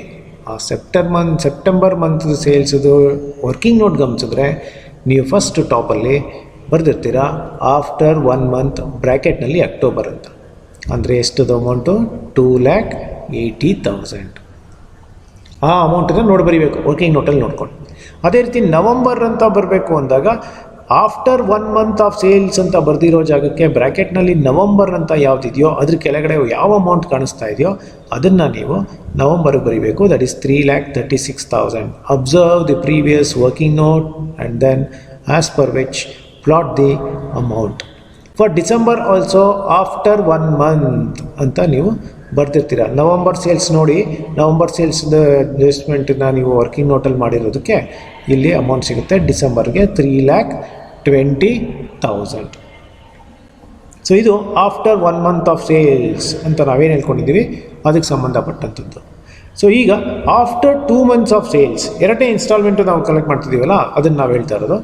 ಆ ಸೆಪ್ಟೆಂಬರ್ ಮಂತ್ ಸೇಲ್ಸದು ವರ್ಕಿಂಗ್ ನೋಟ್ ಗಮನಿಸಿದ್ರೆ ನೀವು ಫಸ್ಟ್ ಟಾಪಲ್ಲಿ ಬರೆದಿರ್ತೀರ ಆಫ್ಟರ್ 1 ಮಂತ್ ಬ್ರ್ಯಾಕೆಟ್ನಲ್ಲಿ ಅಕ್ಟೋಬರ್ ಅಂತ. ಅಂದರೆ ಎಷ್ಟದು ಅಮೌಂಟು? 2,80,000. ಆ ಅಮೌಂಟನ್ನು ನೋಡಿ ಬರೀಬೇಕು ವರ್ಕಿಂಗ್ ನೋಟಲ್ಲಿ ನೋಡ್ಕೊಂಡು. ಅದೇ ರೀತಿ ನವಂಬರ್ ಅಂತ ಬರಬೇಕು ಅಂದಾಗ ಆಫ್ಟರ್ 1 ಮಂತ್ ಆಫ್ ಸೇಲ್ಸ್ ಅಂತ ಬರೆದಿರೋ ಜಾಗಕ್ಕೆ ಬ್ರ್ಯಾಕೆಟ್ನಲ್ಲಿ ನವಂಬರ್ ಅಂತ ಯಾವುದಿದೆಯೋ ಅದ್ರ ಕೆಳಗಡೆ ಯಾವ ಅಮೌಂಟ್ ಕಾಣಿಸ್ತಾ ಇದೆಯೋ ಅದನ್ನು ನೀವು ನವಂಬರ್ಗೆ ಬರೀಬೇಕು. That is 3,36,000. Observe the previous working note and then as per which plot the amount. For December also after 1 month ಅಂತ ನೀವು ಬರ್ತಿರ್ತೀರ. ನವಂಬರ್ ಸೇಲ್ಸ್ ನೋಡಿ, ನವಂಬರ್ ಸೇಲ್ಸ್ದ ಅಡ್ಜಸ್ಟ್ಮೆಂಟನ್ನ ನೀವು ವರ್ಕಿಂಗ್ ನೋಟಲ್ಲಿ ಮಾಡಿರೋದಕ್ಕೆ ಇಲ್ಲಿ ಅಮೌಂಟ್ ಸಿಗುತ್ತೆ ಡಿಸೆಂಬರ್ಗೆ 3,20,000. ಸೊ ಇದು ಆಫ್ಟರ್ 1 ಮಂತ್ ಆಫ್ ಸೇಲ್ಸ್ ಅಂತ ನಾವೇನು ಹೇಳ್ಕೊಂಡಿದ್ದೀವಿ ಅದಕ್ಕೆ ಸಂಬಂಧಪಟ್ಟಂಥದ್ದು. ಸೊ ಈಗ ಆಫ್ಟರ್ 2 ಮಂತ್ಸ್ ಆಫ್ ಸೇಲ್ಸ್, ಎರಡನೇ ಇನ್ಸ್ಟಾಲ್ಮೆಂಟು ನಾವು ಕಲೆಕ್ಟ್ ಮಾಡ್ತಿದ್ದೀವಲ್ಲ ಅದನ್ನು ನಾವು ಹೇಳ್ತಾ ಇರೋದು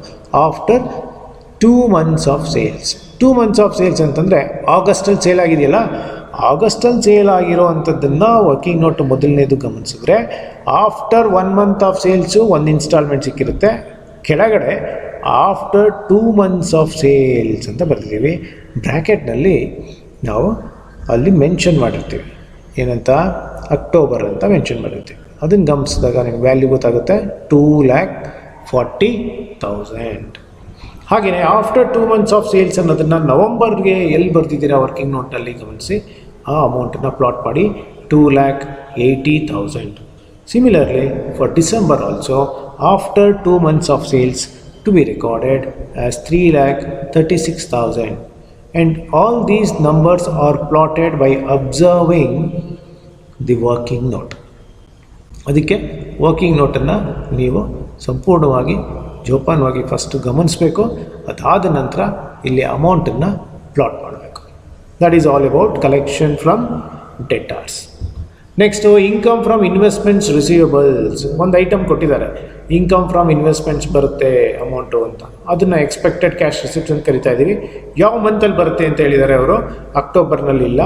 after 2 months of sales. 2 months of sales ಅಂತಂದರೆ ಆಗಸ್ಟಲ್ಲಿ ಸೇಲ್ ಆಗಿದೆಯಲ್ಲ, ಆಗಸ್ಟಲ್ಲಿ ಸೇಲ್ ಆಗಿರೋ ಅಂಥದ್ದನ್ನು ವರ್ಕಿಂಗ್ ನೋಟ್ ಮೊದಲನೇದು ಗಮನಿಸಿದ್ರೆ after 1 month of sales 1 instalment ಸಿಕ್ಕಿರುತ್ತೆ. ಕೆಳಗಡೆ ಆಫ್ಟರ್ 2 ಮಂತ್ಸ್ ಆಫ್ ಸೇಲ್ಸ್ ಅಂತ ಬರ್ತಿದ್ದೀವಿ. ಬ್ರ್ಯಾಕೆಟ್ನಲ್ಲಿ ನಾವು ಅಲ್ಲಿ ಮೆನ್ಷನ್ ಮಾಡಿರ್ತೀವಿ, ಏನಂತ? ಅಕ್ಟೋಬರ್ ಅಂತ ಮೆನ್ಷನ್ ಮಾಡಿರ್ತೀವಿ. ಅದನ್ನು ಗಮನಿಸಿದಾಗ ನಿಮ್ಗೆ ವ್ಯಾಲ್ಯೂ ಗೊತ್ತಾಗುತ್ತೆ 2,40,000. ಹಾಗೆಯೇ ಆಫ್ಟರ್ 2 ಮಂತ್ಸ್ ಆಫ್ ಸೇಲ್ಸ್ ಅನ್ನೋದನ್ನು ನವಂಬರ್ಗೆ ಎಲ್ಲಿ ಬರ್ತಿದ್ದೀರಾ ವರ್ಕಿಂಗ್ ನೋಟಲ್ಲಿ ಗಮನಿಸಿ ಆ ಅಮೌಂಟನ್ನು ಪ್ಲಾಟ್ ಮಾಡಿ 2,80,000. Similarly, for December also, after 2 months of sales to be recorded as 3,36,000. And all these numbers are plotted by observing the working note. ಅದಕ್ಕೆ ವರ್ಕಿಂಗ್ ನೋಟನ್ನು ನೀವು ಸಂಪೂರ್ಣವಾಗಿ ಜೋಪಾನವಾಗಿ ಫಸ್ಟ್ ಗಮನಿಸಬೇಕು. ಅದಾದ ನಂತರ ಇಲ್ಲಿ ಅಮೌಂಟನ್ನು ಪ್ಲಾಟ್ ಮಾಡಬೇಕು. That is all about collection from debtors. Next income from investments receivables. ಒಂದು ಐಟಮ್ ಕೊಟ್ಟಿದ್ದಾರೆ, ಇನ್ಕಮ್ ಫ್ರಮ್ ಇನ್ವೆಸ್ಟ್ಮೆಂಟ್ಸ್ ಬರುತ್ತೆ ಅಮೌಂಟು ಅಂತ. ಅದನ್ನು ಎಕ್ಸ್ಪೆಕ್ಟೆಡ್ ಕ್ಯಾಶ್ ರಿಸಿಪ್ಟ್ಸ್ ಅಂತ ಕರಿತಾ ಇದ್ದೀವಿ. ಯಾವ ಮಂತಲ್ಲಿ ಬರುತ್ತೆ ಅಂತ ಹೇಳಿದ್ದಾರೆ ಅವರು? ಅಕ್ಟೋಬರ್ನಲ್ಲಿಲ್ಲ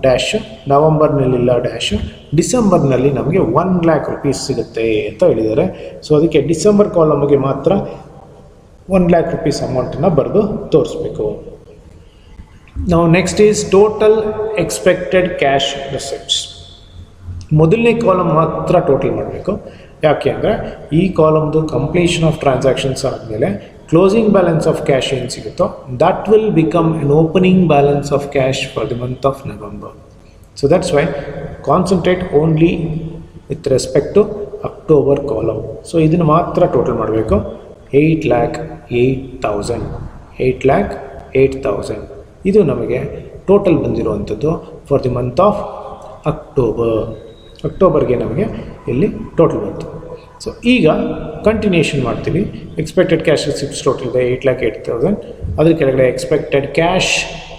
ಡ್ಯಾಶ್, ನವಂಬರ್ನಲ್ಲಿಲ್ಲ ಡ್ಯಾಶ್, ಡಿಸೆಂಬರ್ನಲ್ಲಿ ನಮಗೆ 1,00,000 ರೂಪೀಸ್ ಸಿಗುತ್ತೆ ಅಂತ ಹೇಳಿದ್ದಾರೆ. ಸೊ ಅದಕ್ಕೆ ಡಿಸೆಂಬರ್ ಕಾಲಮ್ಗೆ ಮಾತ್ರ 1,00,000 ರೂಪೀಸ್ ಅಮೌಂಟನ್ನು ಬರೆದು ತೋರಿಸ್ಬೇಕು. ನಾವು next is total expected cash receipts. ಮೊದಲನೇ ಕಾಲಮ್ ಮಾತ್ರ ಟೋಟಲ್ ಮಾಡಬೇಕು. ಯಾಕೆ ಅಂದರೆ ಈ ಕಾಲಮ್ದು ಕಂಪ್ಲೀಷನ್ ಆಫ್ ಟ್ರಾನ್ಸಾಕ್ಷನ್ಸ್ ಆದಮೇಲೆ ಕ್ಲೋಸಿಂಗ್ ಬ್ಯಾಲೆನ್ಸ್ ಆಫ್ ಕ್ಯಾಶ್ ಏನು ಸಿಗುತ್ತೋ that will become an opening balance of cash for the month of November. So that's why concentrate only with respect to October column. So ಇದನ್ನು ಮಾತ್ರ total ಮಾಡಬೇಕು. 8,08,000 8,08,000 ಇದು ನಮಗೆ total ಬಂದಿರುವಂಥದ್ದು for the month of ಅಕ್ಟೋಬರ್ಗೆ ನಮಗೆ ಇಲ್ಲಿ ಟೋಟಲ್ ಬಂತು. So ಈಗ ಕಂಟಿನ್ಯೂಷನ್ ಮಾಡ್ತೀವಿ. ಎಕ್ಸ್ಪೆಕ್ಟೆಡ್ ಕ್ಯಾಶ್ ರಿಸಿಪ್ಟ್ಸ್ ಟೋಟಲ್ ಇದೆ 8,08,000. ಅದ್ರ ಕೆಳಗಡೆ ಎಕ್ಸ್ಪೆಕ್ಟೆಡ್ ಕ್ಯಾಶ್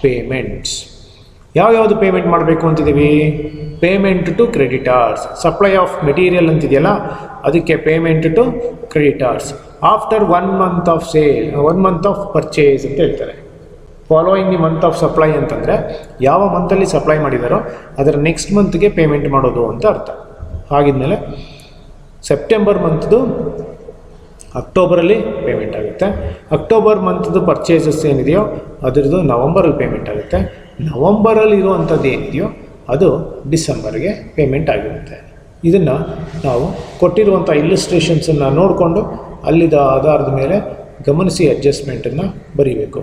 ಪೇಮೆಂಟ್ಸ್. ಯಾವ್ಯಾವುದು ಪೇಮೆಂಟ್ ಮಾಡಬೇಕು ಅಂತಿದ್ದೀವಿ? Payment to creditors. Supply of material ಅಂತಿದೆಯಲ್ಲ ಅದಕ್ಕೆ payment to creditors. After 1 month of sale, 1 month of purchase ಅಂತ ಹೇಳ್ತಾರೆ. Following the month of supply ಅಂತಂದರೆ ಯಾವ ಮಂತಲ್ಲಿ ಸಪ್ಲೈ ಮಾಡಿದಾರೋ ಅದರ ನೆಕ್ಸ್ಟ್ ಮಂತ್ಗೆ ಪೇಮೆಂಟ್ ಮಾಡೋದು ಅಂತ ಅರ್ಥ. ಹಾಗಿದ್ಮೇಲೆ ಸೆಪ್ಟೆಂಬರ್ ಮಂತ್ದು ಅಕ್ಟೋಬರಲ್ಲಿ ಪೇಮೆಂಟ್ ಆಗುತ್ತೆ. ಅಕ್ಟೋಬರ್ ಮಂತ್ದು ಪರ್ಚೇಸಸ್ ಏನಿದೆಯೋ ಅದರದ್ದು ನವಂಬರಲ್ಲಿ ಪೇಮೆಂಟ್ ಆಗುತ್ತೆ. ನವಂಬರಲ್ಲಿ ಇರುವಂಥದ್ದು ಏನಿದೆಯೋ ಅದು ಡಿಸೆಂಬರ್ಗೆ ಪೇಮೆಂಟ್ ಆಗಿರುತ್ತೆ. ಇದನ್ನು ನಾವು ಕೊಟ್ಟಿರುವಂಥ ಇಲ್ಲಿಸ್ಟ್ರೇಷನ್ಸನ್ನು ನೋಡಿಕೊಂಡು ಅಲ್ಲಿದ್ದ ಆಧಾರದ ಮೇಲೆ ಗಮನಿಸಿ ಅಡ್ಜಸ್ಟ್ಮೆಂಟನ್ನು ಬರೀಬೇಕು.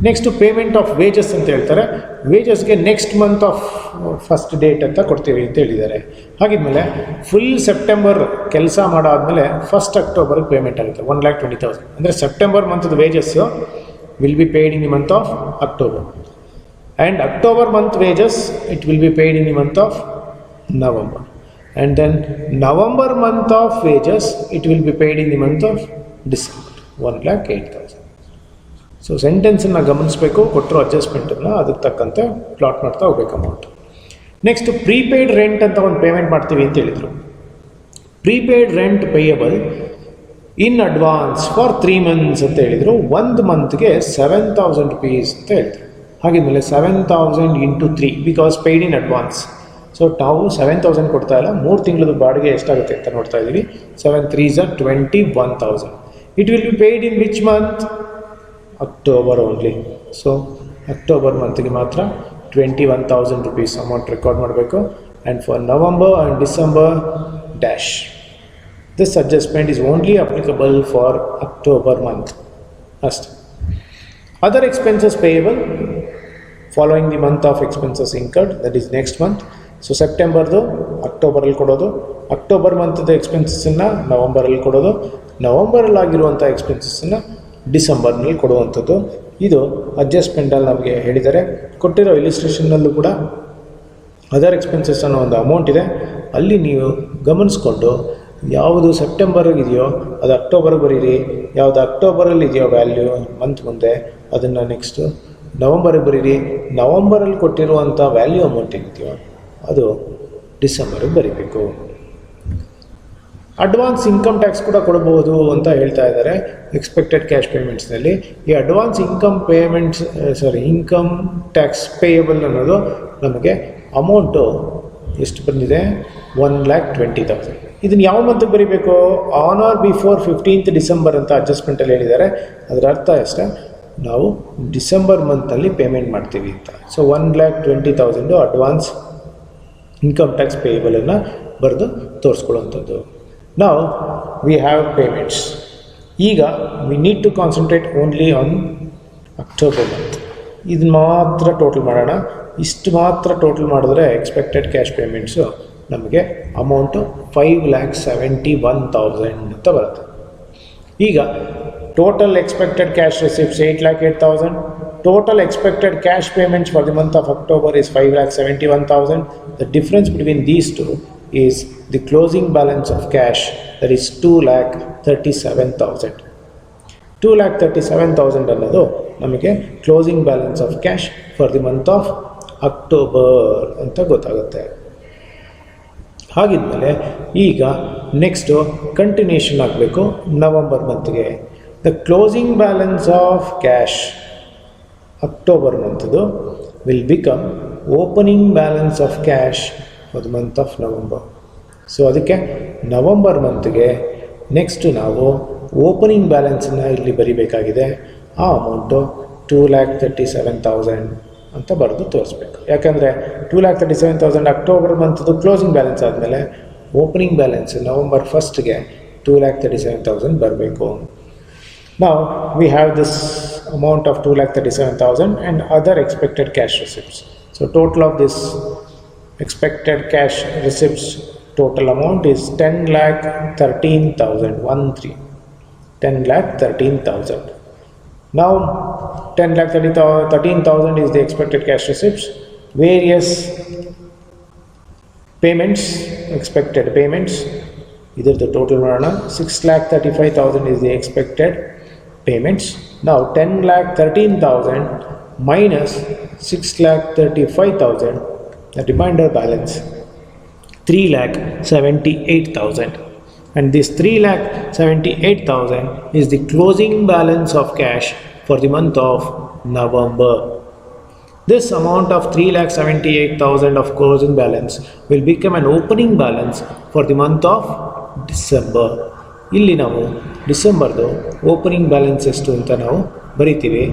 ನೆಕ್ಸ್ಟು ಪೇಮೆಂಟ್ ಆಫ್ ವೇಜಸ್ ಅಂತ ಹೇಳ್ತಾರೆ. ವೇಜಸ್ಗೆ next month of first date ಅಂತ ಕೊಡ್ತೀವಿ ಅಂತ ಹೇಳಿದ್ದಾರೆ. ಹಾಗಿದ್ಮೇಲೆ ಫುಲ್ ಸೆಪ್ಟೆಂಬರ್ ಕೆಲಸ ಮಾಡಾದಮೇಲೆ ಫಸ್ಟ್ ಅಕ್ಟೋಬರ್ಗೆ ಪೇಮೆಂಟ್ ಆಗುತ್ತೆ 1,20,000. ಅಂದರೆ ಸೆಪ್ಟೆಂಬರ್ ಮಂತ್ದು wages will be paid in the month of October. And October month wages it will be paid in the month of November. And then November month of wages, it will be paid in the month of December, 1,08,000. So ಸೆಂಟೆನ್ಸನ್ನು ಗಮನಿಸಬೇಕು, ಕೊಟ್ಟರು ಅಡ್ಜಸ್ಟ್ಮೆಂಟನ್ನು ಅದಕ್ಕೆ ತಕ್ಕಂತೆ plot ಮಾಡ್ತಾ ಹೋಗ್ಬೇಕು amount. Next prepaid rent ಅಂತ ಒಂದು payment ಮಾಡ್ತೀವಿ ಅಂತ ಹೇಳಿದರು. Prepaid rent payable in advance for 3 months ಅಂತ ಹೇಳಿದರು. 1 monthಗೆ 7,000 rupees ಅಂತ ಹೇಳಿದರು. ಹಾಗಿದ್ಮೇಲೆ 7,000 into 3 because paid in advance. So ನಾವು 7,000 ಕೊಡ್ತಾ ಇಲ್ಲ, 3 ತಿಂಗಳದ್ದು ಬಾಡಿಗೆ ಎಷ್ಟಾಗುತ್ತೆ ಅಂತ ನೋಡ್ತಾ ಇದ್ದೀವಿ. 7 3s are 21,000. It will be paid in which month? October only. So October ಮಂತ್ಗೆ ಮಾತ್ರ 21,000 rupees ಅಮೌಂಟ್ ರೆಕಾರ್ಡ್ ಮಾಡಬೇಕು. And for November and December dash. This adjustment is only applicable for October month ಅಷ್ಟೆ. Other expenses payable following the month of expenses incurred, that is next month. So ಸೆಪ್ಟೆಂಬರ್ದು ಅಕ್ಟೋಬರಲ್ಲಿ ಕೊಡೋದು, October ಮಂತ್ದು ಎಕ್ಸ್ಪೆನ್ಸಸ್ಸನ್ನು ನವಂಬರಲ್ಲಿ ಕೊಡೋದು, ನವಂಬರಲ್ಲಿ ಆಗಿರುವಂಥ ಎಕ್ಸ್ಪೆನ್ಸಸ್ಸನ್ನು ಡಿಸೆಂಬರ್ನಲ್ಲಿ ಕೊಡುವಂಥದ್ದು. ಇದು ಅಡ್ಜಸ್ಟ್ಮೆಂಟಲ್ಲಿ ನಮಗೆ ಹೇಳಿದ್ದಾರೆ. ಕೊಟ್ಟಿರೋ ಇಲಿಸ್ಟ್ರೇಷನ್ನಲ್ಲೂ ಕೂಡ ಅದರ್ ಎಕ್ಸ್ಪೆನ್ಸಸ್ ಅನ್ನೋ ಒಂದು ಅಮೌಂಟ್ ಇದೆ. ಅಲ್ಲಿ ನೀವು ಗಮನಿಸ್ಕೊಂಡು ಯಾವುದು ಸೆಪ್ಟೆಂಬರ್ಗಿದೆಯೋ ಅದು ಅಕ್ಟೋಬರ್ಗೆ ಬರೀರಿ, ಯಾವುದು ಅಕ್ಟೋಬರಲ್ಲಿ ಇದೆಯೋ ವ್ಯಾಲ್ಯೂ ಮಂತ್ ಮುಂದೆ ಅದನ್ನು ನೆಕ್ಸ್ಟು ನವಂಬರ್ಗೆ ಬರೀರಿ. ನವಂಬರಲ್ಲಿ ಕೊಟ್ಟಿರುವಂಥ ವ್ಯಾಲ್ಯೂ ಅಮೌಂಟ್ ಏನಿದೆಯೋ ಅದು ಡಿಸೆಂಬರ್ಗೆ ಬರೀಬೇಕು. ಅಡ್ವಾನ್ಸ್ ಇನ್ಕಮ್ ಟ್ಯಾಕ್ಸ್ ಕೂಡ ಕೊಡಬಹುದು ಅಂತ ಹೇಳ್ತಾ ಇದ್ದಾರೆ ಎಕ್ಸ್ಪೆಕ್ಟೆಡ್ ಕ್ಯಾಶ್ ಪೇಮೆಂಟ್ಸ್ನಲ್ಲಿ. ಈ ಅಡ್ವಾನ್ಸ್ ಇನ್ಕಮ್ ಟ್ಯಾಕ್ಸ್ ಪೇಯಬಲ್ ಅನ್ನೋದು ನಮಗೆ ಅಮೌಂಟು ಎಷ್ಟು ಬಂದಿದೆ? 1,20,000. ಇದನ್ನು ಯಾವ ಮಂತ್ಗೆ ಬರೀಬೇಕು? On or before 15th December ಅಂತ ಅಡ್ಜಸ್ಟ್ಮೆಂಟಲ್ಲಿ ಹೇಳಿದ್ದಾರೆ. ಅದರ ಅರ್ಥ ಅಷ್ಟೇ, ನಾವು ಡಿಸೆಂಬರ್ ಮಂತಲ್ಲಿ ಪೇಮೆಂಟ್ ಮಾಡ್ತೀವಿ ಅಂತ. ಸೊ 1,20,000 ಅಡ್ವಾನ್ಸ್ ಇನ್ಕಮ್ ಟ್ಯಾಕ್ಸ್ ಪೇಯಬಲನ್ನು ಬರೆದು ತೋರಿಸ್ಕೊಳ್ಳುವಂಥದ್ದು. Now we have payments. ಈಗ we need to concentrate only on October month. ಇದನ್ನು ಮಾತ್ರ ಟೋಟಲ್ ಮಾಡೋಣ. ಇಷ್ಟು ಮಾತ್ರ ಟೋಟಲ್ ಮಾಡಿದ್ರೆ ಎಕ್ಸ್ಪೆಕ್ಟೆಡ್ ಕ್ಯಾಶ್ ಪೇಮೆಂಟ್ಸು ನಮಗೆ ಅಮೌಂಟು 5,71,000 ಅಂತ ಬರುತ್ತೆ. ಈಗ total expected cash receipts 8,08,000. Total expected cash payments for the month of October is 5,71,000. The difference between these two is the closing balance of cash, that is 2,37,000. 2,37,000 ಅನ್ನೋದು ನಮಗೆ closing balance of cash for the month of October ಅಂತ ಗೊತ್ತಾಗುತ್ತೆ. ಹಾಗಿದ್ಮೇಲೆ ಈಗ next continuation ಆಗಬೇಕು November ಮಂತ್ಗೆ. The closing balance of cash October ಮಂತ್ದು will become opening balance of cash for the month of November. So ಅದಕ್ಕೆ ನವಂಬರ್ ಮಂತ್ಗೆ next ನಾವು ಓಪನಿಂಗ್ ಬ್ಯಾಲೆನ್ಸನ್ನು ಇಲ್ಲಿ ಬರಿಬೇಕಾಗಿದೆ. ಆ ಅಮೌಂಟು 2,37,000 ಅಂತ ಬರೆದು ತೋರಿಸ್ಬೇಕು. ಯಾಕಂದರೆ 2,37,000 ಅಕ್ಟೋಬರ್ ಮಂತ್ದು ಕ್ಲೋಸಿಂಗ್ ಬ್ಯಾಲೆನ್ಸ್ ಆದಮೇಲೆ ಓಪನಿಂಗ್ ಬ್ಯಾಲೆನ್ಸ್ ನವಂಬರ್ 1ಗೆ 2,37,000 ಬರಬೇಕು. Now we have this amount of 2,37,000 and other expected cash receipts. So total of this expected cash receipts total amount is 10,13,000. 10,13,000. Now 10,13,000 is the expected cash receipts. Various payments, expected payments, either the total ಮಾಡೋಣ. 6,35,000 is the expected payments. Now 10,13,000 minus 6,35,000, the remainder balance 3,78,000, and this 3,78,000 is the closing balance of cash for the month of November. This amount of 3,78,000 of closing balance will become an opening balance for the month of December. ಇಲ್ಲಿ ನಾವು ಡಿಸೆಂಬರ್ದು opening balance ಎಷ್ಟು ಅಂತ ನಾವು ಬರಿತೀವಿ.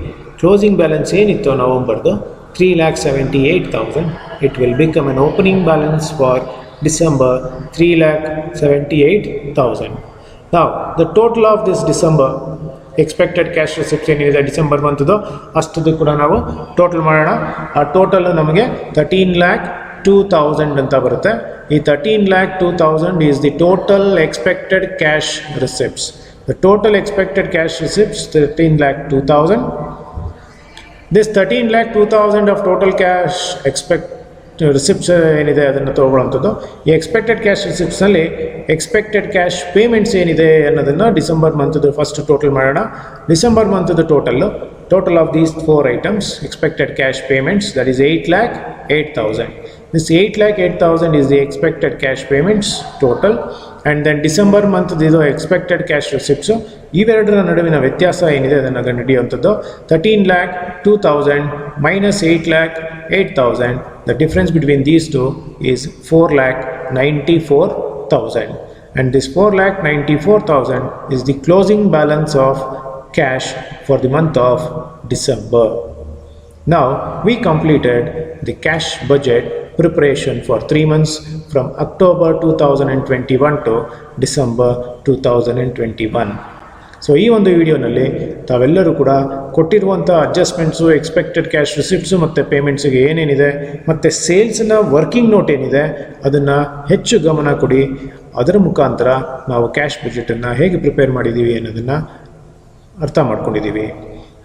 Closing balance ಏನಿತ್ತು ನವಂಬರ್ದು 3,78,000. It will become an opening balance for December 3,78,000. Now the total of this December expected cash receipts ಏನಿದೆ December ಮಂತ್ದು ಅಷ್ಟದು ಕೂಡ ನಾವು ಟೋಟಲ್ ಮಾಡೋಣ. ಆ ಟೋಟಲ್ ನಮಗೆ 13,02,000 ಅಂತ ಬರುತ್ತೆ. ಈ 13,02,000 is the total expected cash receipts. The total expected cash receipts 13,02,000. This 13,02,000 of total cash expected receipts ಏನಿದೆ ಅದನ್ನು ತೊಗೊಳ್ಳೋಂಥದ್ದು. ಈ ಎಕ್ಸ್ಪೆಕ್ಟೆಡ್ ಕ್ಯಾಶ್ ರಿಸಿಪ್ಟ್ಸ್ನಲ್ಲಿ ಎಕ್ಸ್ಪೆಕ್ಟೆಡ್ ಕ್ಯಾಶ್ ಪೇಮೆಂಟ್ಸ್ ಏನಿದೆ ಅನ್ನೋದನ್ನು ಡಿಸೆಂಬರ್ ಮಂತ್ದು ಫಸ್ಟ್ ಟೋಟಲ್ ಮಾಡೋಣ. ಡಿಸೆಂಬರ್ ಮಂತ್ದು total of these 4 items, expected cash payments, that is 8,08,000. This 8,08,000 is the expected cash payments total, and then December month these are expected cash receipts. ಇವೆರಡರ ನಡುವಿನ ವ್ಯತ್ಯಾಸ ಏನಿದೆ ಅದನ್ನು ಕಂಡುಹಿಡಿಯುವಂಥದ್ದು. 13,02,000 minus 8,08,000. The difference between these two is 4,94,000, and this 4,94,000 is the closing balance of cash for the month of December. Now we completed the cash budget preparation for 3 months from October 2021 to December 2021. So ಈ ಒಂದು ವಿಡಿಯೋನಲ್ಲಿ ತಾವೆಲ್ಲರೂ ಕೂಡ ಕೊಟ್ಟಿರುವಂಥ adjustments, expected cash ರಿಸಿಪ್ಟ್ಸು ಮತ್ತು ಪೇಮೆಂಟ್ಸಿಗೆ ಏನೇನಿದೆ ಮತ್ತು ಸೇಲ್ಸ್ನ working note ಏನಿದೆ ಅದನ್ನು ಹೆಚ್ಚು ಗಮನ ಕೊಡಿ. ಅದರ ಮುಖಾಂತರ ನಾವು ಕ್ಯಾಶ್ ಬಜೆಟನ್ನು ಹೇಗೆ ಪ್ರಿಪೇರ್ ಮಾಡಿದ್ದೀವಿ ಅನ್ನೋದನ್ನು ಅರ್ಥ ಮಾಡ್ಕೊಂಡಿದ್ದೀವಿ.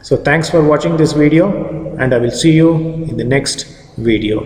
So thanks for watching this video, and I will see you in the next video.